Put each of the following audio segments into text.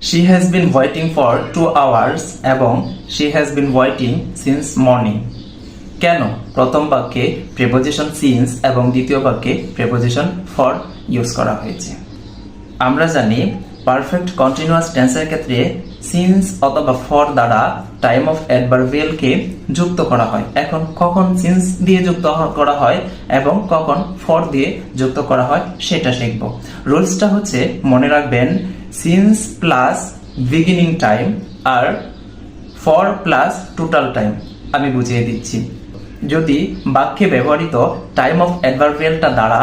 She has been waiting for 2 hours এবং she has been waiting since morning. কেন প্রথম বাক্যে প্রিপোজিশন সিন্স এবং দ্বিতীয় বাক্যে প্রিপোজিশন ফর ইউজ করা হয়েছে? আমরা জানি পারফেক্ট কন্টিনিউয়াস টেন্সের ক্ষেত্রে সিন্স অথবা ফর দ্বারা টাইম অফ অ্যাডভার্বিয়ালকে যুক্ত করা হয়। এখন কখন সিন্স দিয়ে যুক্ত করা হয় এবং কখন ফর দিয়ে যুক্ত করা হয় সেটা শিখব। রুলসটা হচ্ছে, মনে রাখবেন, সিন্স প্লাস বিগিনিং টাইম আর ফর প্লাস টোটাল টাইম। আমি বুঝিয়ে দিচ্ছি। যদি বাক্যে ব্যবহৃত টাইম অফ অ্যাডভার্বিয়ালটা দ্বারা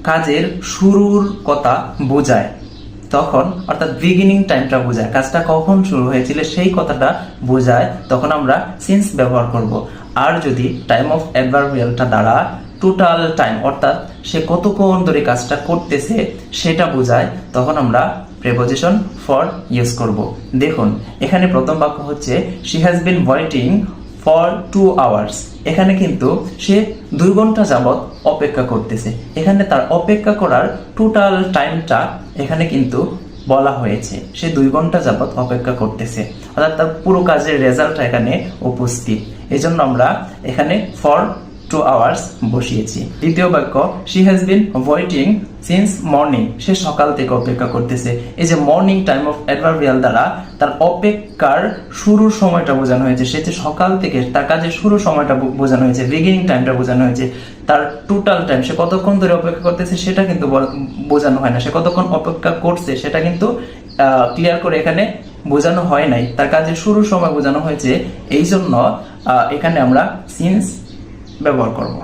কাজের শুরুর কথা বোঝায়, তখন অর্থাৎ বিগিনিং টাইমটা বোঝায়, কাজটা কখন শুরু হয়েছিল সেই কথাটা বোঝায়, তখন আমরা সিন্স ব্যবহার করব। আর যদি টাইম অফ অ্যাডভার্বিয়ালটা দ্বারা টোটাল টাইম অর্থাৎ সে কতক্ষণ ধরে কাজটা করতেছে সেটা বোঝায়, তখন আমরা প্রিপোজিশন ফর ইউজ করব। দেখুন, এখানে প্রথম বাক্য হচ্ছে she has been waiting for 2 hours। এখানে কিন্তু সে 2 ঘন্টা যাবত অপেক্ষা করতেছে। এখানে তার অপেক্ষা করার টোটাল টাইমটা এখানে কিন্তু বলা হয়েছে, সে 2 ঘন্টা যাবত অপেক্ষা করতেছে, অর্থাৎ তার পুরো কাজের রেজাল্টটা এখানে উপস্থিত। এজন্য আমরা এখানে ফর 2 hours বসিয়েছি। দ্বিতীয় বাক্য she has been waiting since morning। সে সকাল থেকে অপেক্ষা করতেছে। এই যে মর্নিং টাইম অফ অ্যাডভার্বিয়াল দ্বারা তার অপেক্ষার শুরুর সময়টা বোঝানো হয়েছে। সে যে সকাল থেকে তার কাজের শুরুর সময়টা বোঝানো হয়েছে, বিগিনিং টাইমটা বোঝানো হয়েছে। তার টোটাল টাইম, সে কতক্ষণ ধরে অপেক্ষা করতেছে সেটা কিন্তু বোঝানো হয় না। সে কতক্ষণ অপেক্ষা করছে সেটা কিন্তু ক্লিয়ার করে এখানে বোঝানো হয় নাই। তার কাজের শুরুর সময় বোঝানো হয়েছে। এই জন্য এখানে আমরা সিন্স ব্যবহার করব।